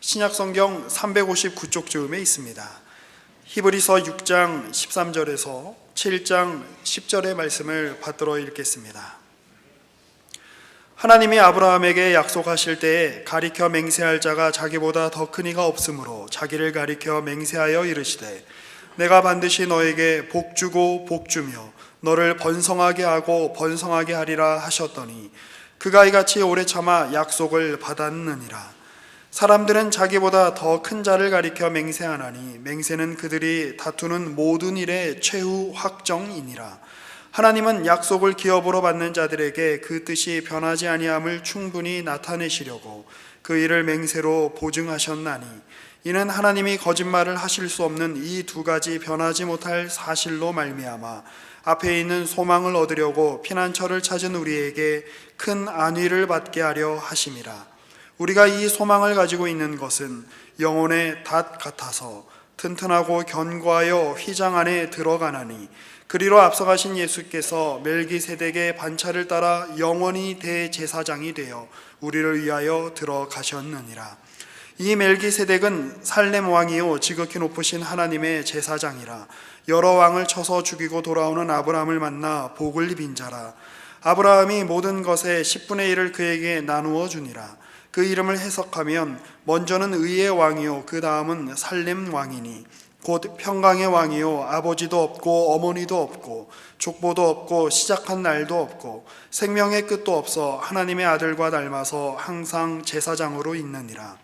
신약성경 359쪽 즈음에 있습니다. 히브리서 6장 13절에서 7장 10절의 말씀을 받들어 읽겠습니다. 하나님이 아브라함에게 약속하실 때에 가리켜 맹세할 자가 자기보다 더 큰 이가 없으므로 자기를 가리켜 맹세하여 이르시되 내가 반드시 너에게 복 주고 복 주며 너를 번성하게 하고 번성하게 하리라 하셨더니 그가 이같이 오래 참아 약속을 받았느니라. 사람들은 자기보다 더 큰 자를 가리켜 맹세하나니 맹세는 그들이 다투는 모든 일의 최후 확정이니라. 하나님은 약속을 기업으로 받는 자들에게 그 뜻이 변하지 아니함을 충분히 나타내시려고 그 일을 맹세로 보증하셨나니 이는 하나님이 거짓말을 하실 수 없는 이 두 가지 변하지 못할 사실로 말미암아 앞에 있는 소망을 얻으려고 피난처를 찾은 우리에게 큰 안위를 받게 하려 하심이라. 우리가 이 소망을 가지고 있는 것은 영혼의 닷 같아서 튼튼하고 견고하여 휘장 안에 들어가나니 그리로 앞서가신 예수께서 멜기세덱의 반차를 따라 영원히 대제사장이 되어 우리를 위하여 들어가셨느니라. 이 멜기세덱은 살렘 왕이요 지극히 높으신 하나님의 제사장이라. 여러 왕을 쳐서 죽이고 돌아오는 아브라함을 만나 복을 빈 자라. 아브라함이 모든 것의 10분의 1을 그에게 나누어 주니라. 그 이름을 해석하면 먼저는 의의 왕이요 그 다음은 살렘 왕이니 곧 평강의 왕이요 아버지도 없고 어머니도 없고 족보도 없고 시작한 날도 없고 생명의 끝도 없어 하나님의 아들과 닮아서 항상 제사장으로 있느니라.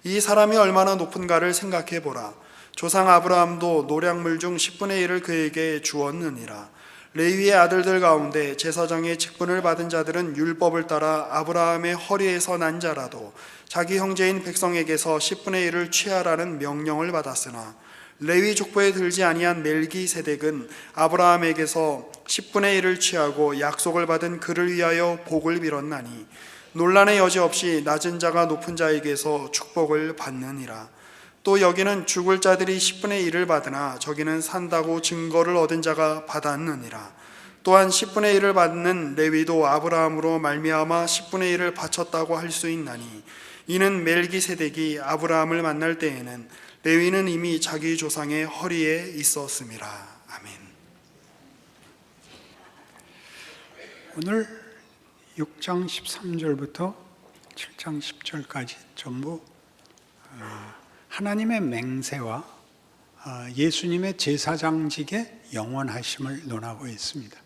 이 사람이 얼마나 높은가를 생각해 보라. 조상 아브라함도 노량물 중 10분의 1을 그에게 주었느니라. 레위의 아들들 가운데 제사장의 직분을 받은 자들은 율법을 따라 아브라함의 허리에서 난 자라도 자기 형제인 백성에게서 10분의 1을 취하라는 명령을 받았으나 레위 족보에 들지 아니한 멜기세덱은 아브라함에게서 10분의 1을 취하고 약속을 받은 그를 위하여 복을 빌었나니 논란의 여지 없이 낮은 자가 높은 자에게서 축복을 받느니라. 또 여기는 죽을 자들이 10분의 1을 받으나 저기는 산다고 증거를 얻은 자가 받았느니라. 또한 10분의 1을 받는 레위도 아브라함으로 말미암아 10분의 1을 바쳤다고 할 수 있나니 이는 멜기세덱이 아브라함을 만날 때에는 레위는 이미 자기 조상의 허리에 있었음이라. 아멘. 오늘 6장 13절부터 7장 10절까지 전부 하나님의 맹세와 예수님의 제사장직의 영원하심을 논하고 있습니다.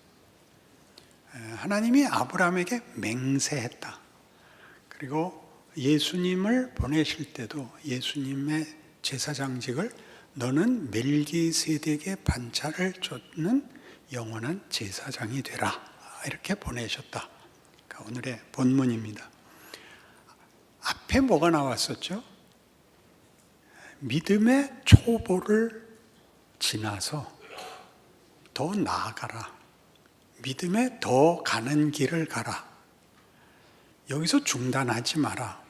하나님이 아브라함에게 맹세했다. 그리고 예수님을 보내실 때도 예수님의 제사장직을 너는 멜기세덱의 반차를 쫓는 영원한 제사장이 되라 이렇게 보내셨다. 오늘의 본문입니다. 앞에 뭐가 나왔었죠? 믿음의 초보를 지나서 더 나아가라. 믿음에 더 가는 길을 가라. 여기서 중단하지 마라.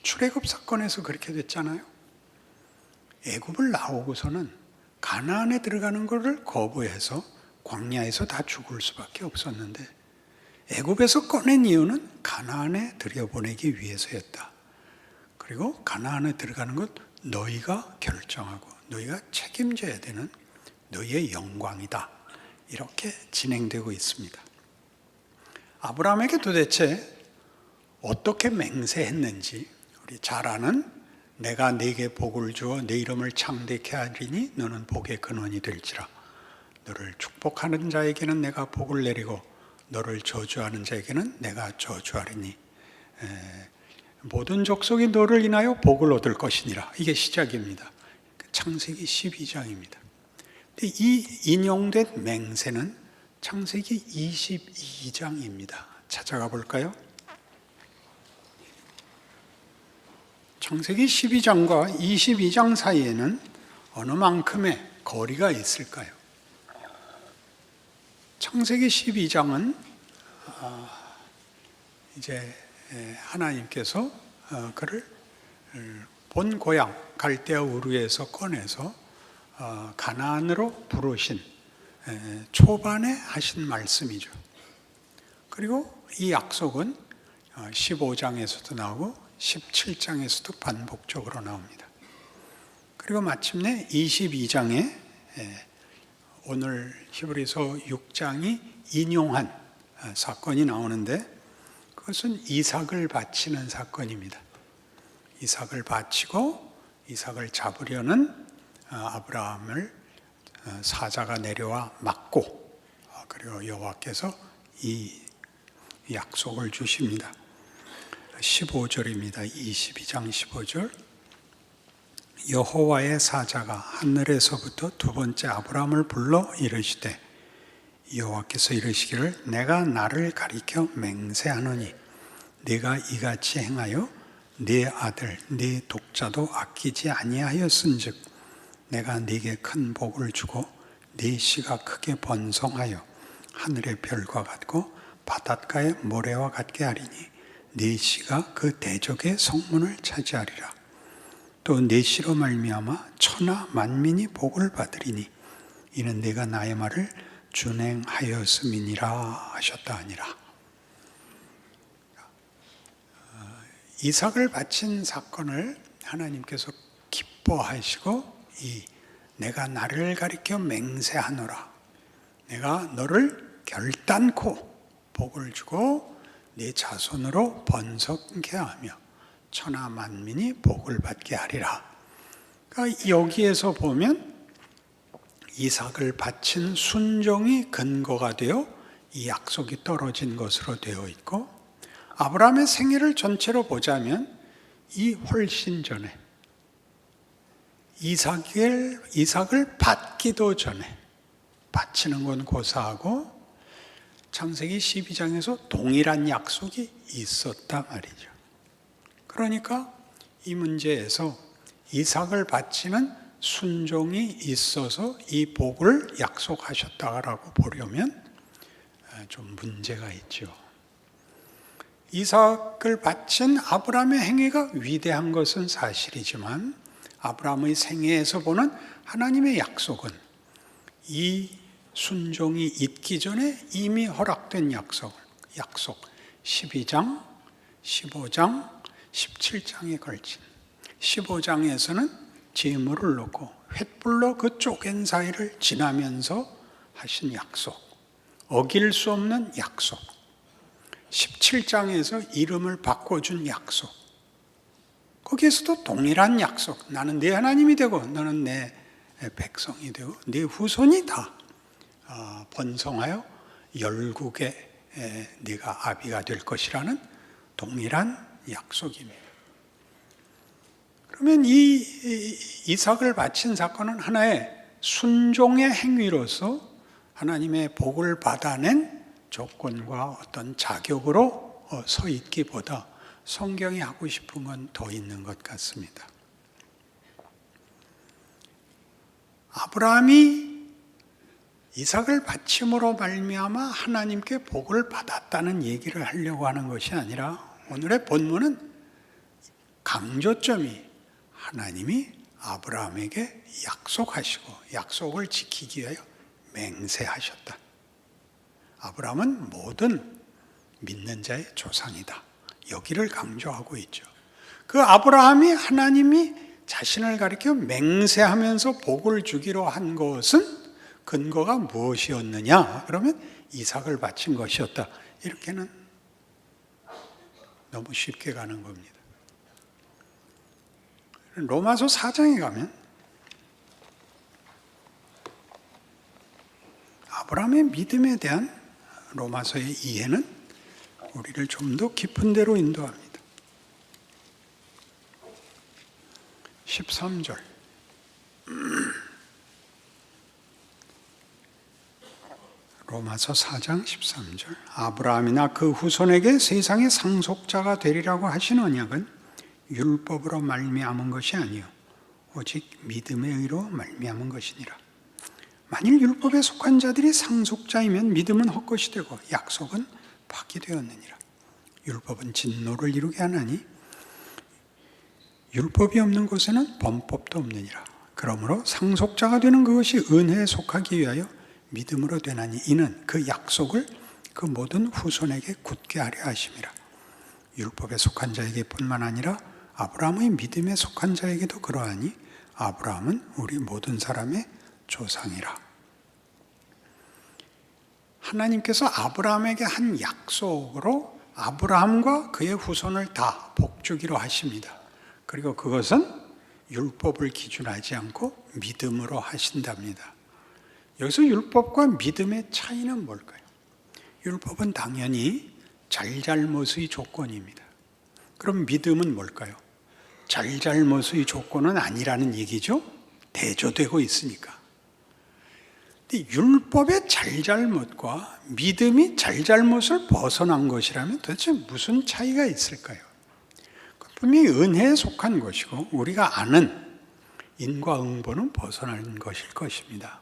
출애굽 사건에서 그렇게 됐잖아요. 애굽을 나오고서는 가나안에 들어가는 것을 거부해서 광야에서 다 죽을 수밖에 없었는데 애굽에서 꺼낸 이유는 가나안에 들여보내기 위해서였다. 그리고 가나안에 들어가는 것 너희가 결정하고 너희가 책임져야 되는 너희의 영광이다. 이렇게 진행되고 있습니다. 아브라함에게 도대체 어떻게 맹세했는지 우리 잘 아는 내가 네게 복을 주어 네 이름을 창대케 하리니 너는 복의 근원이 될지라. 너를 축복하는 자에게는 내가 복을 내리고 너를 저주하는 자에게는 내가 저주하리니 모든 족속이 너를 인하여 복을 얻을 것이니라. 이게 시작입니다. 창세기 12장입니다. 이 인용된 맹세는 창세기 22장입니다. 찾아가 볼까요? 창세기 12장과 22장 사이에는 어느 만큼의 거리가 있을까요? 창세기 12장은 이제 하나님께서 그를 본 고향 갈대아 우르에서 꺼내서 가나안으로 부르신 초반에 하신 말씀이죠. 그리고 이 약속은 15장에서도 나오고 17장에서도 반복적으로 나옵니다. 그리고 마침내 22장에 오늘 히브리서 6장이 인용한 사건이 나오는데, 그것은 이삭을 바치는 사건입니다. 이삭을 바치고 이삭을 잡으려는 아브라함을 사자가 내려와 막고, 그리고 여호와께서 이 약속을 주십니다. 15절입니다. 22장 15절. 여호와의 사자가 하늘에서부터 두 번째 아브라함을 불러 이르시되, 여호와께서 이르시기를 내가 나를 가리켜 맹세하노니 네가 이같이 행하여 네 아들 네 독자도 아끼지 아니하였은즉 내가 네게 큰 복을 주고 네 씨가 크게 번성하여 하늘의 별과 같고 바닷가의 모래와 같게 하리니 네 씨가 그 대적의 성문을 차지하리라. 또 네 씨로 말미암아 천하 만민이 복을 받으리니 이는 네가 나의 말을 준행하였음이니라 하셨다 하니라. 이삭을 바친 사건을 하나님께서 기뻐하시고 내가 나를 가리켜 맹세하노라, 내가 너를 결단코 복을 주고 네 자손으로 번성케 하며 천하 만민이 복을 받게 하리라. 그러니까 여기에서 보면 이삭을 바친 순종이 근거가 되어 이 약속이 떨어진 것으로 되어 있고, 아브라함의 생애를 전체로 보자면 이 훨씬 전에 이삭을 받기도 전에, 바치는 건 고사하고 창세기 12장에서 동일한 약속이 있었단 말이죠. 그러니까 이 문제에서 이삭을 바치는 순종이 있어서 이 복을 약속하셨다라고 보려면 좀 문제가 있죠. 이삭을 바친 아브라함의 행위가 위대한 것은 사실이지만 아브라함의 생애에서 보는 하나님의 약속은 이 순종이 있기 전에 이미 허락된 약속 12장, 15장, 17장에 걸친 15장에서는 재물을 놓고 횃불로 그 쪼갠 사이를 지나면서 하신 약속, 어길 수 없는 약속, 17장에서 이름을 바꿔준 약속, 거기에서도 동일한 약속, 나는 네 하나님이 되고 너는 내 백성이 되고 네 후손이 다 번성하여 열국의 네가 아비가 될 것이라는 동일한 약속입니다. 그러면 이 이삭을 바친 사건은 하나의 순종의 행위로서 하나님의 복을 받아낸 조건과 어떤 자격으로 서 있기보다 성경이 하고 싶은 건 더 있는 것 같습니다. 아브라함이 이삭을 바침으로 말미암아 하나님께 복을 받았다는 얘기를 하려고 하는 것이 아니라 오늘의 본문은 강조점이 하나님이 아브라함에게 약속하시고 약속을 지키기 위하여 맹세하셨다. 아브라함은 모든 믿는 자의 조상이다. 여기를 강조하고 있죠. 그 아브라함이 하나님이 자신을 가리켜 맹세하면서 복을 주기로 한 것은 근거가 무엇이었느냐? 그러면 이삭을 바친 것이었다. 이렇게는 너무 쉽게 가는 겁니다. 로마서 4장에 가면 아브라함의 믿음에 대한 로마서의 이해는 우리를 좀 더 깊은 데로 인도합니다. 13절 로마서 4장 13절 아브라함이나 그 후손에게 세상의 상속자가 되리라고 하신 언약은 율법으로 말미암은 것이 아니요 오직 믿음의 의로 말미암은 것이니라. 만일 율법에 속한 자들이 상속자이면 믿음은 헛것이 되고 약속은 파기되었느니라. 율법은 진노를 이루게 하나니 율법이 없는 곳에는 범법도 없느니라. 그러므로 상속자가 되는 그것이 은혜에 속하기 위하여 믿음으로 되나니 이는 그 약속을 그 모든 후손에게 굳게 하려 하심이라. 율법에 속한 자에게 뿐만 아니라 아브라함의 믿음에 속한 자에게도 그러하니 아브라함은 우리 모든 사람의 조상이라. 하나님께서 아브라함에게 한 약속으로 아브라함과 그의 후손을 다 복주기로 하십니다. 그리고 그것은 율법을 기준하지 않고 믿음으로 하신답니다. 여기서 율법과 믿음의 차이는 뭘까요? 율법은 당연히 잘잘못의 조건입니다. 그럼 믿음은 뭘까요? 잘잘못의 조건은 아니라는 얘기죠. 대조되고 있으니까. 근데 율법의 잘잘못과 믿음이 잘잘못을 벗어난 것이라면 도대체 무슨 차이가 있을까요? 분명히 은혜에 속한 것이고 우리가 아는 인과응보는 벗어난 것일 것입니다.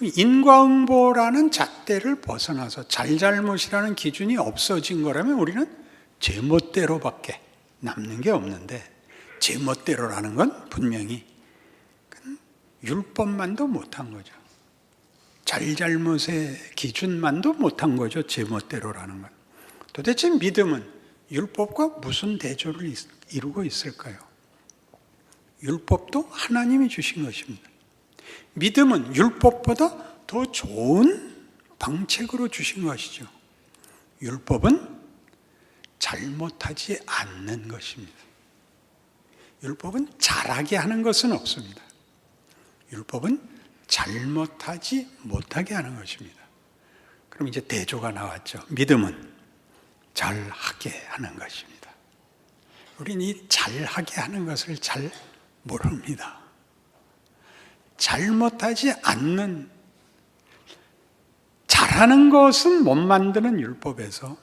인과응보라는 잣대를 벗어나서 잘잘못이라는 기준이 없어진 거라면 우리는 제멋대로밖에 남는 게 없는데, 제멋대로라는 건 분명히 율법만도 못한 거죠. 잘잘못의 기준만도 못한 거죠. 제멋대로라는 건. 도대체 믿음은 율법과 무슨 대조를 이루고 있을까요? 율법도 하나님이 주신 것입니다. 믿음은 율법보다 더 좋은 방책으로 주신 것이죠. 율법은 잘못하지 않는 것입니다. 율법은 잘하게 하는 것은 없습니다. 율법은 잘못하지 못하게 하는 것입니다. 그럼 이제 대조가 나왔죠. 믿음은 잘하게 하는 것입니다. 우리는 이 잘하게 하는 것을 잘 모릅니다. 잘못하지 않는, 잘하는 것은 못 만드는 율법에서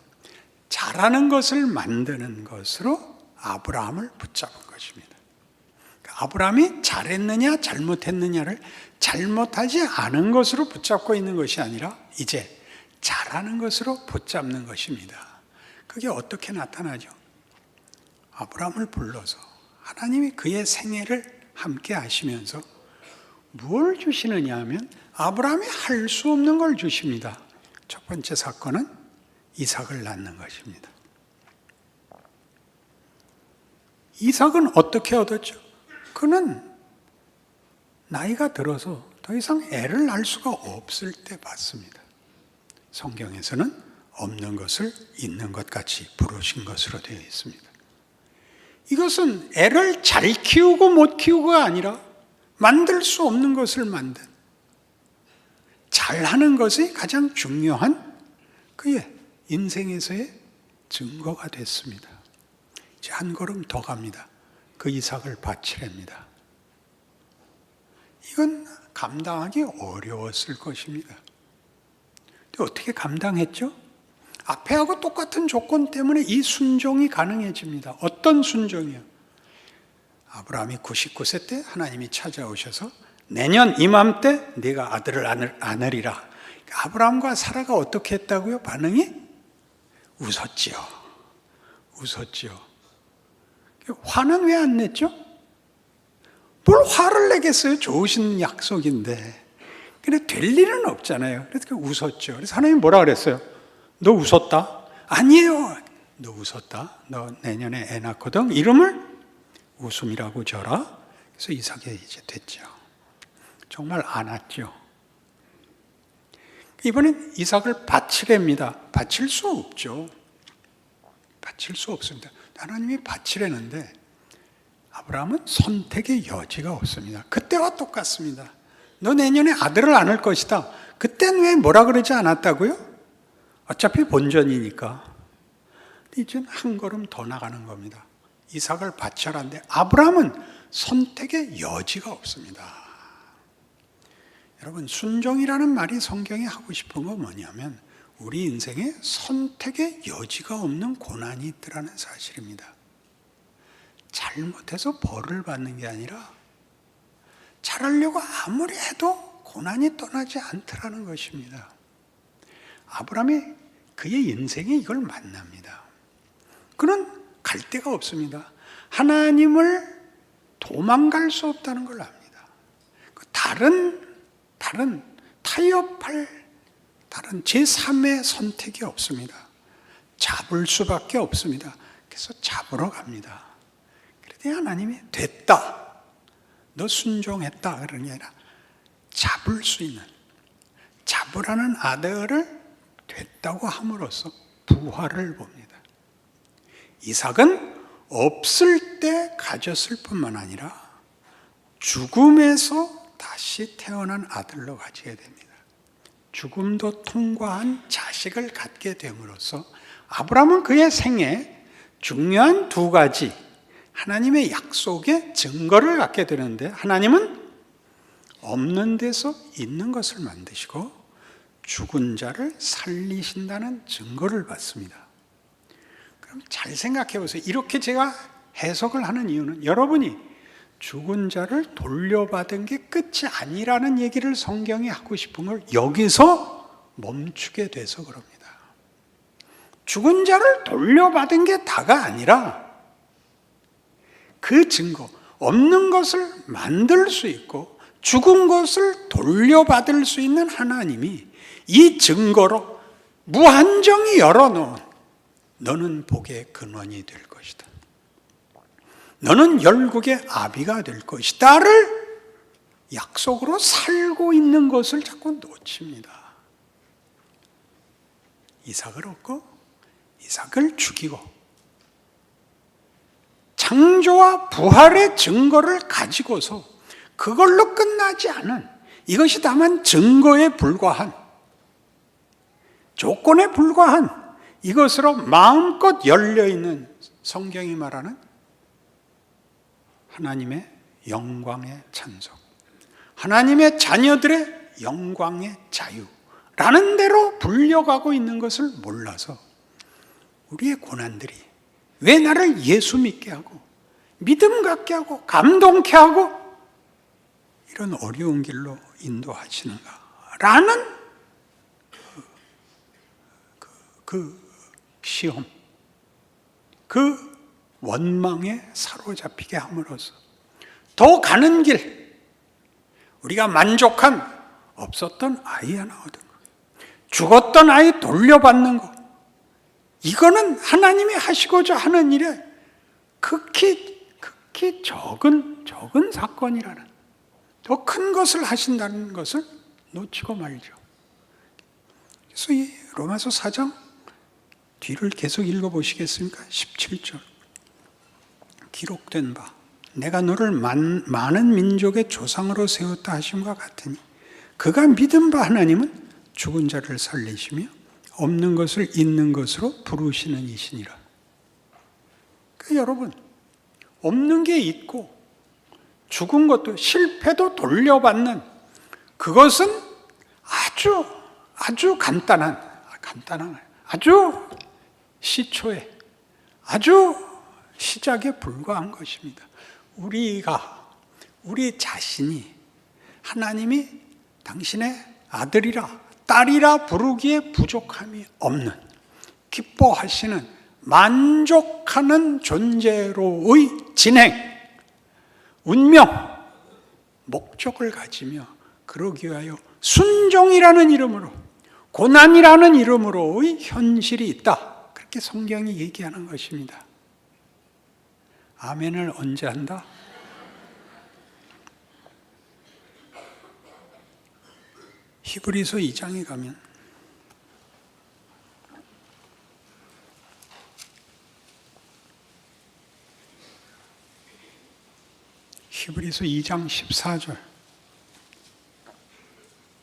잘하는 것을 만드는 것으로 아브라함을 붙잡은 것입니다. 아브라함이 잘했느냐 잘못했느냐를 잘못하지 않은 것으로 붙잡고 있는 것이 아니라 이제 잘하는 것으로 붙잡는 것입니다. 그게 어떻게 나타나죠? 아브라함을 불러서 하나님이 그의 생애를 함께 하시면서 뭘 주시느냐 하면 아브라함이 할 수 없는 걸 주십니다. 첫 번째 사건은 이삭을 낳는 것입니다. 이삭은 어떻게 얻었죠? 그는 나이가 들어서 더 이상 애를 낳을 수가 없을 때 받습니다. 성경에서는 없는 것을 있는 것 같이 부르신 것으로 되어 있습니다. 이것은 애를 잘 키우고 못 키우고가 아니라 만들 수 없는 것을 만든, 잘하는 것이 가장 중요한 그의 인생에서의 증거가 됐습니다. 이제 한 걸음 더 갑니다. 그 이삭을 바치랍니다. 이건 감당하기 어려웠을 것입니다. 근데 어떻게 감당했죠? 앞에하고 똑같은 조건 때문에 이 순종이 가능해집니다. 어떤 순종이요? 아브라함이 99세 때 하나님이 찾아오셔서 내년 이맘때 네가 아들을 안으리라. 아브라함과 사라가 어떻게 했다고요? 반응이? 웃었지요. 웃었지요. 화는 왜 안 냈죠? 뭘 화를 내겠어요? 좋으신 약속인데. 근데 될 일은 없잖아요. 그래서 웃었죠. 그래서 하나님이 뭐라 그랬어요? 너 웃었다? 아니에요. 너 웃었다. 너 내년에 애 낳거든. 이름을 웃음이라고 줘라. 그래서 이삭이 이제 됐죠. 정말 안았죠. 이번엔 이삭을 바치랍니다. 바칠 수 없죠. 바칠 수 없습니다. 하나님이 바치라는데 아브라함은 선택의 여지가 없습니다. 그때와 똑같습니다. 너 내년에 아들을 안을 것이다. 그땐 왜 뭐라 그러지 않았다고요? 어차피 본전이니까. 이제는 한 걸음 더 나가는 겁니다. 이삭을 바쳐라는데 아브라함은 선택의 여지가 없습니다. 여러분, 순종이라는 말이 성경에 하고 싶은 건 뭐냐면 우리 인생에 선택의 여지가 없는 고난이 있더라는 사실입니다. 잘못해서 벌을 받는 게 아니라 잘하려고 아무리 해도 고난이 떠나지 않더라는 것입니다. 아브라함이 그의 인생에 이걸 만납니다. 그는 갈 데가 없습니다. 하나님을 도망갈 수 없다는 걸 압니다. 타협할 다른 제3의 선택이 없습니다. 잡을 수밖에 없습니다. 그래서 잡으러 갑니다. 그랬더니 하나님이 됐다, 너 순종했다 그러는 게 아니라 잡을 수 있는, 잡으라는 아들을 됐다고 함으로써 부활을 봅니다. 이삭은 없을 때 가졌을 뿐만 아니라 죽음에서 다시 태어난 아들로 가지게 됩니다. 죽음도 통과한 자식을 갖게 됨으로써 아브라함은 그의 생에 중요한 두 가지 하나님의 약속의 증거를 갖게 되는데, 하나님은 없는 데서 있는 것을 만드시고 죽은 자를 살리신다는 증거를 받습니다. 그럼 잘 생각해 보세요. 이렇게 제가 해석을 하는 이유는 여러분이 죽은 자를 돌려받은 게 끝이 아니라는 얘기를 성경이 하고 싶은 걸 여기서 멈추게 돼서 그럽니다. 죽은 자를 돌려받은 게 다가 아니라 그 증거, 없는 것을 만들 수 있고 죽은 것을 돌려받을 수 있는 하나님이 이 증거로 무한정히 열어놓은 너는 복의 근원이 될 것이다, 너는 열국의 아비가 될 것이다를 약속으로 살고 있는 것을 자꾸 놓칩니다. 이삭을 얻고 이삭을 죽이고 창조와 부활의 증거를 가지고서 그걸로 끝나지 않은, 이것이 다만 증거에 불과한, 조건에 불과한 이것으로 마음껏 열려있는 성경이 말하는 하나님의 영광의 찬송, 하나님의 자녀들의 영광의 자유라는 대로 불려가고 있는 것을 몰라서 우리의 고난들이 왜 나를 예수 믿게 하고 믿음 갖게 하고 감동케 하고 이런 어려운 길로 인도하시는가라는 그 시험, 그 원망에 사로잡히게 함으로써 더 가는 길, 우리가 만족한 없었던 아이 하나 얻은 것, 죽었던 아이 돌려받는 것, 이거는 하나님이 하시고자 하는 일에 극히 적은 사건이라는, 더 큰 것을 하신다는 것을 놓치고 말죠. 그래서 이 로마서 4장 뒤를 계속 읽어보시겠습니까? 17절 기록된 바 내가 너를 많은 민족의 조상으로 세웠다 하심과 같으니 그가 믿은 바 하나님은 죽은 자를 살리시며 없는 것을 있는 것으로 부르시는 이시니라. 그러니까 여러분, 없는 게 있고 죽은 것도 실패도 돌려받는 그것은 아주 간단한 아주 시초에 아주 시작에 불과한 것입니다. 우리 자신이 하나님이 당신의 아들이라 딸이라 부르기에 부족함이 없는, 기뻐하시는 만족하는 존재로의 진행, 운명, 목적을 가지며 그러기 위하여 순종이라는 이름으로, 고난이라는 이름으로의 현실이 있다, 그렇게 성경이 얘기하는 것입니다. 아멘을 언제 한다? 히브리서 2장에 가면 히브리서 2장 14절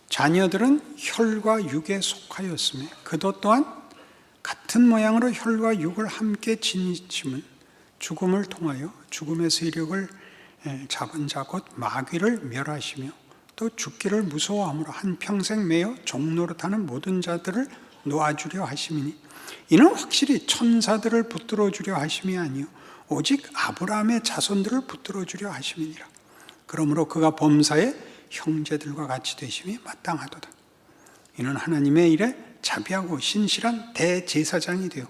자녀들은 혈과 육에 속하였으며 그도 또한 같은 모양으로 혈과 육을 함께 지니침은 죽음을 통하여 죽음의 세력을 잡은 자 곧 마귀를 멸하시며 또 죽기를 무서워함으로 한평생 매여 종노릇하는 모든 자들을 놓아주려 하심이니 이는 확실히 천사들을 붙들어 주려 하심이 아니요 오직 아브라함의 자손들을 붙들어 주려 하심이니라. 그러므로 그가 범사에 형제들과 같이 되심이 마땅하도다. 이는 하나님의 일에 자비하고 신실한 대제사장이 되어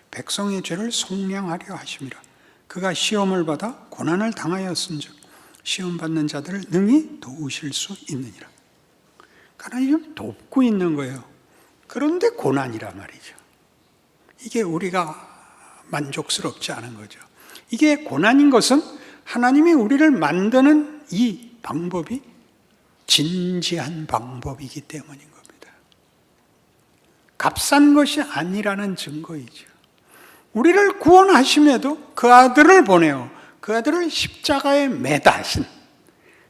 백성의 죄를 속량하려 하심이라. 그가 시험을 받아 고난을 당하였은즉 시험받는 자들을 능히 도우실 수 있느니라. 하나님 돕고 있는 거예요. 그런데 고난이란 말이죠. 이게 우리가 만족스럽지 않은 거죠. 이게 고난인 것은 하나님이 우리를 만드는 이 방법이 진지한 방법이기 때문인 겁니다. 값싼 것이 아니라는 증거이죠. 우리를 구원하심에도 그 아들을 보내어 그 아들을 십자가에 매다 하신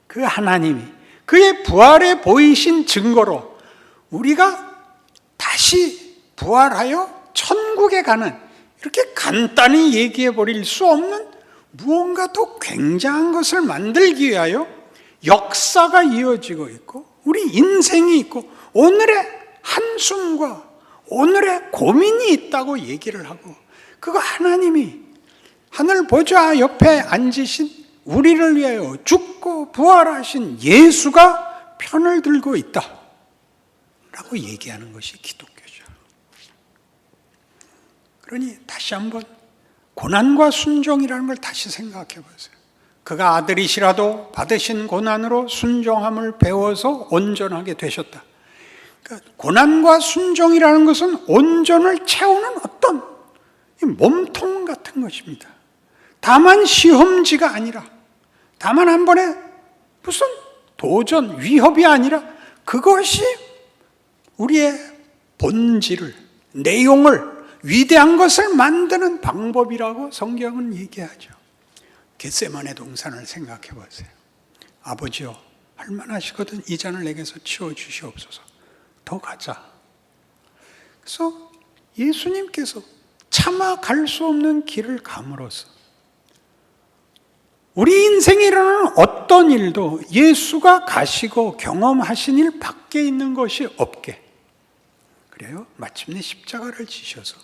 그 하나님이 그의 부활에 보이신 증거로 우리가 다시 부활하여 천국에 가는, 이렇게 간단히 얘기해 버릴 수 없는 무언가 더 굉장한 것을 만들기 위하여 역사가 이어지고 있고 우리 인생이 있고 오늘의 한숨과 오늘의 고민이 있다고 얘기를 하고, 그거 하나님이 하늘 보좌 옆에 앉으신 우리를 위하여 죽고 부활하신 예수가 편을 들고 있다 라고 얘기하는 것이 기독교죠. 그러니 다시 한번 고난과 순종이라는 걸 다시 생각해 보세요. 그가 아들이시라도 받으신 고난으로 순종함을 배워서 온전하게 되셨다. 그러니까 고난과 순종이라는 것은 온전을 채우는 어떤 몸통 같은 것입니다. 다만 시험지가 아니라, 다만 한 번에 무슨 도전, 위협이 아니라 그것이 우리의 본질을, 내용을, 위대한 것을 만드는 방법이라고 성경은 얘기하죠. 겟세마네 동산을 생각해 보세요. 아버지여, 할만하시거든 이 잔을 내게서 치워주시옵소서. 더 가자. 그래서 예수님께서 차마 갈 수 없는 길을 감으로써 우리 인생에 일어나는 어떤 일도 예수가 가시고 경험하신 일 밖에 있는 것이 없게, 그래요? 마침내 십자가를 지셔서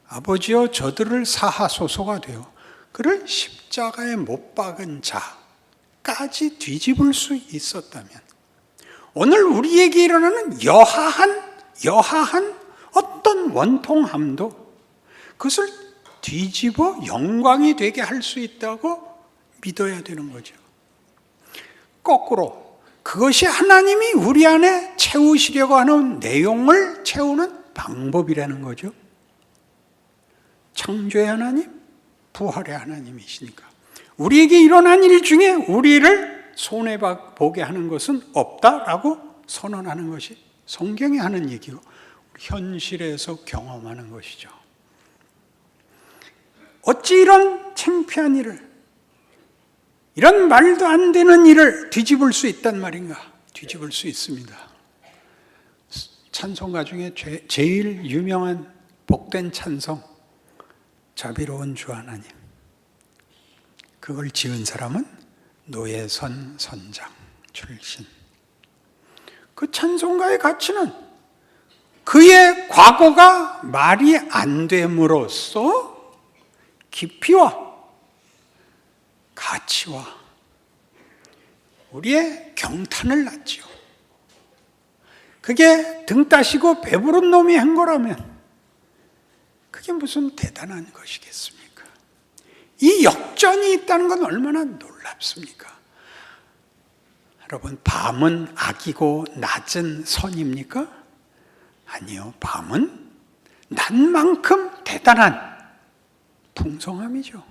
아버지여 저들을 사하소서가 되어 그를 십자가에 못 박은 자까지 뒤집을 수 있었다면 오늘 우리에게 일어나는 여하한 어떤 원통함도 그것을 뒤집어 영광이 되게 할 수 있다고 믿어야 되는 거죠. 거꾸로 그것이 하나님이 우리 안에 채우시려고 하는 내용을 채우는 방법이라는 거죠. 창조의 하나님, 부활의 하나님이시니까 우리에게 일어난 일 중에 우리를 손해보게 하는 것은 없다라고 선언하는 것이 성경이 하는 얘기고 현실에서 경험하는 것이죠. 어찌 이런 창피한 일을, 이런 말도 안 되는 일을 뒤집을 수 있단 말인가? 뒤집을 수 있습니다. 찬송가 중에 제일 유명한 복된 찬송, 자비로운 주 하나님. 그걸 지은 사람은 노예선 선장 출신. 그 찬송가의 가치는 그의 과거가 말이 안 됨으로써 깊이와 가치와 우리의 경탄을 낳지요. 그게 등 따시고 배부른 놈이 한 거라면 그게 무슨 대단한 것이겠습니까? 이 역전이 있다는 건 얼마나 놀랍습니까? 여러분, 밤은 악이고 낮은 선입니까? 아니요, 밤은 낮만큼 대단한 풍성함이죠.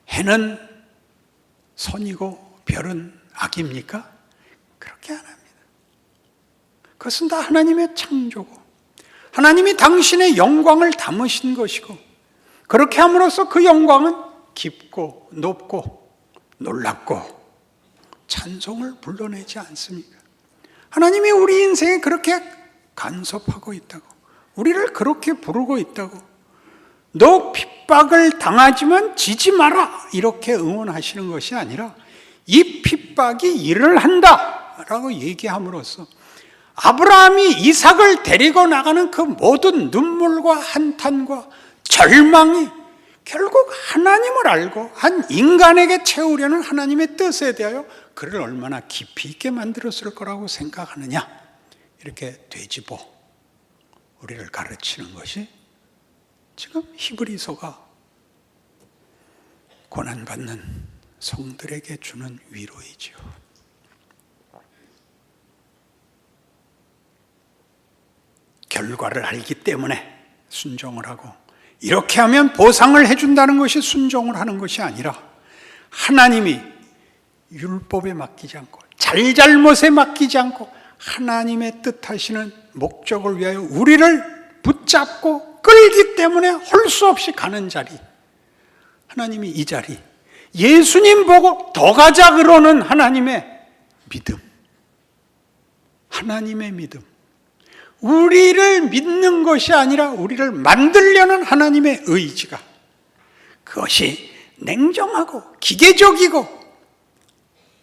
해는 선이고 별은 악입니까? 그렇게 안 합니다. 그것은 다 하나님의 창조고 하나님이 당신의 영광을 담으신 것이고 그렇게 함으로써 그 영광은 깊고 높고 놀랍고 찬송을 불러내지 않습니까? 하나님이 우리 인생에 그렇게 간섭하고 있다고, 우리를 그렇게 부르고 있다고, 너 핍박을 당하지만 지지 마라 이렇게 응원하시는 것이 아니라 이 핍박이 일을 한다 라고 얘기함으로써 아브라함이 이삭을 데리고 나가는 그 모든 눈물과 한탄과 절망이 결국 하나님을 알고 한 인간에게 채우려는 하나님의 뜻에 대하여 그를 얼마나 깊이 있게 만들었을 거라고 생각하느냐, 이렇게 되짚어 우리를 가르치는 것이 지금 히브리서가 고난받는 성들에게 주는 위로이지요. 결과를 알기 때문에 순종을 하고, 이렇게 하면 보상을 해준다는 것이 순종을 하는 것이 아니라 하나님이 율법에 맡기지 않고 잘잘못에 맡기지 않고 하나님의 뜻하시는 목적을 위하여 우리를 붙잡고 끌기 때문에 할 수 없이 가는 자리, 하나님이 이 자리, 예수님 보고 더 가자 그러는 하나님의 믿음, 하나님의 믿음, 우리를 믿는 것이 아니라 우리를 만들려는 하나님의 의지가, 그것이 냉정하고 기계적이고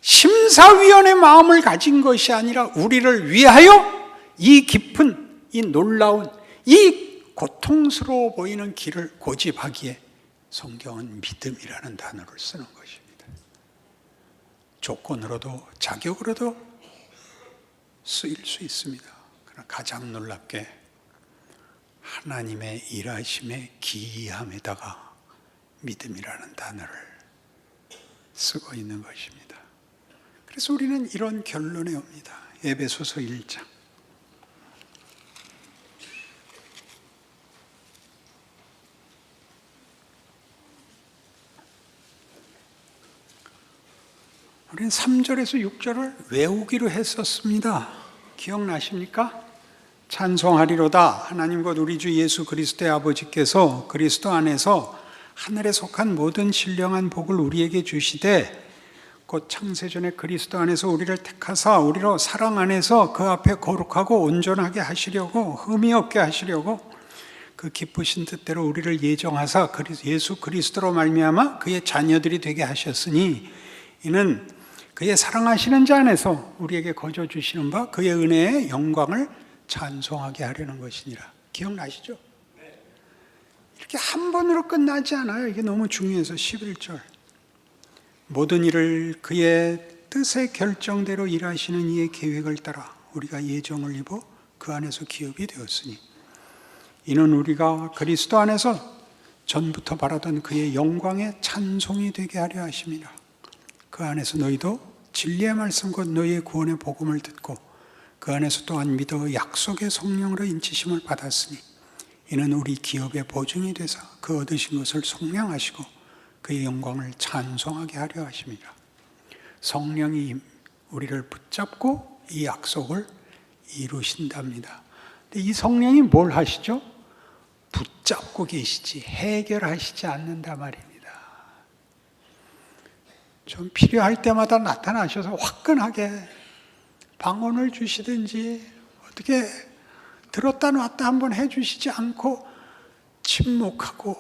심사위원의 마음을 가진 것이 아니라 우리를 위하여 이 깊은, 이 놀라운, 이 고통스러워 보이는 길을 고집하기에 성경은 믿음이라는 단어를 쓰는 것입니다. 조건으로도 자격으로도 쓰일 수 있습니다. 그러나 가장 놀랍게 하나님의 일하심의 기이함에다가 믿음이라는 단어를 쓰고 있는 것입니다. 그래서 우리는 이런 결론에 옵니다. 에베소서 1장. 우리는 3절에서 6절을 외우기로 했었습니다. 기억나십니까? 찬송하리로다 하나님 곧 우리 주 예수 그리스도의 아버지께서 그리스도 안에서 하늘에 속한 모든 신령한 복을 우리에게 주시되 곧 창세전에 그리스도 안에서 우리를 택하사 우리로 사랑 안에서 그 앞에 거룩하고 온전하게 하시려고 흠이 없게 하시려고 그 기쁘신 뜻대로 우리를 예정하사 예수 그리스도로 말미암아 그의 자녀들이 되게 하셨으니 이는 그의 사랑하시는 자 안에서 우리에게 거저 주시는 바 그의 은혜의 영광을 찬송하게 하려는 것이니라. 기억나시죠? 이렇게 한 번으로 끝나지 않아요. 이게 너무 중요해서 11절. 모든 일을 그의 뜻의 결정대로 일하시는 이의 계획을 따라 우리가 예정을 입어 그 안에서 기업이 되었으니 이는 우리가 그리스도 안에서 전부터 바라던 그의 영광의 찬송이 되게 하려 하심이라. 그 안에서 너희도 진리의 말씀 곧 너희의 구원의 복음을 듣고 그 안에서 또한 믿어 약속의 성령으로 인치심을 받았으니 이는 우리 기업의 보증이 되사 그 얻으신 것을 속량하시고 그의 영광을 찬송하게 하려 하심이라. 성령이 우리를 붙잡고 이 약속을 이루신답니다. 근데 이 성령이 뭘 하시죠? 붙잡고 계시지 해결하시지 않는다 말입니다. 좀 필요할 때마다 나타나셔서 화끈하게 방언을 주시든지 어떻게 들었다 놨다 한번 해주시지 않고 침묵하고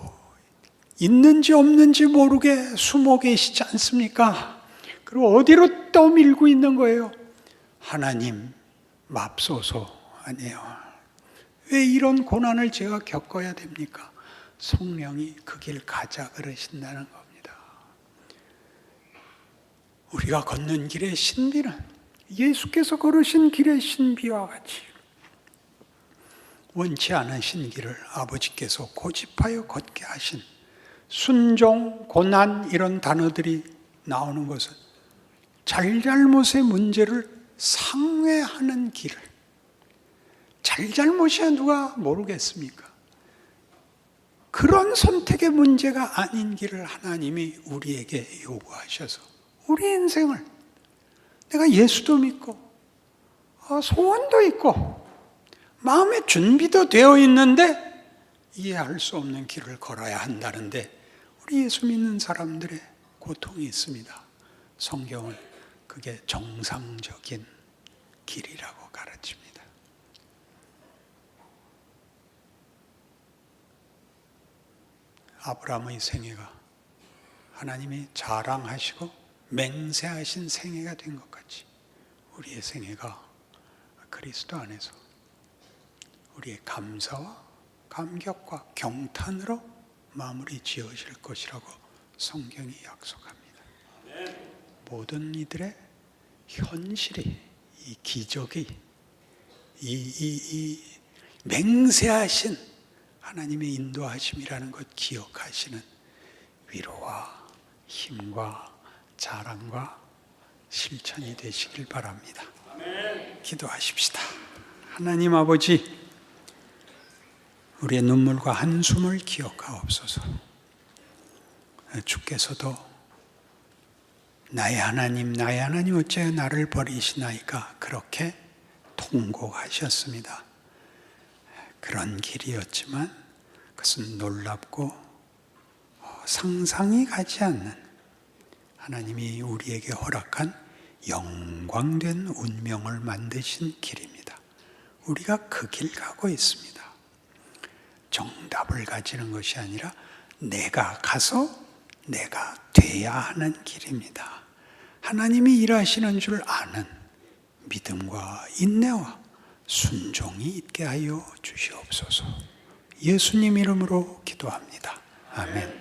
있는지 없는지 모르게 숨어 계시지 않습니까? 그리고 어디로 떠밀고 있는 거예요? 하나님 맙소서 아니에요. 왜 이런 고난을 제가 겪어야 됩니까? 성령이 그 길 가자 그러신다는 겁니다. 우리가 걷는 길의 신비는 예수께서 걸으신 길의 신비와 같이 원치 않으신 길을 아버지께서 고집하여 걷게 하신 순종, 고난 이런 단어들이 나오는 것은 잘잘못의 문제를 상회하는 길을, 잘잘못이야 누가 모르겠습니까? 그런 선택의 문제가 아닌 길을 하나님이 우리에게 요구하셔서 우리 인생을 내가 예수도 믿고 소원도 있고 마음의 준비도 되어 있는데 이해할 수 없는 길을 걸어야 한다는데 우리 예수 믿는 사람들의 고통이 있습니다. 성경은 그게 정상적인 길이라고 가르칩니다. 아브라함의 생애가 하나님이 자랑하시고 맹세하신 생애가 된 것 같이 우리의 생애가 그리스도 안에서 우리의 감사와 감격과 경탄으로 마무리 지어질 것이라고 성경이 약속합니다. 모든 이들의 현실이, 이 기적이, 이 맹세하신 하나님의 인도하심이라는 것 기억하시는 위로와 힘과 자랑과 실천이 되시길 바랍니다. 기도하십시다. 하나님 아버지, 우리의 눈물과 한숨을 기억하옵소서. 주께서도 나의 하나님 어찌하여 나를 버리시나이까 그렇게 통곡하셨습니다. 그런 길이었지만 그것은 놀랍고 상상이 가지 않는 하나님이 우리에게 허락한 영광된 운명을 만드신 길입니다. 우리가 그 길 가고 있습니다. 정답을 가지는 것이 아니라 내가 가서 내가 돼야 하는 길입니다. 하나님이 일하시는 줄 아는 믿음과 인내와 순종이 있게 하여 주시옵소서. 예수님 이름으로 기도합니다. 아멘.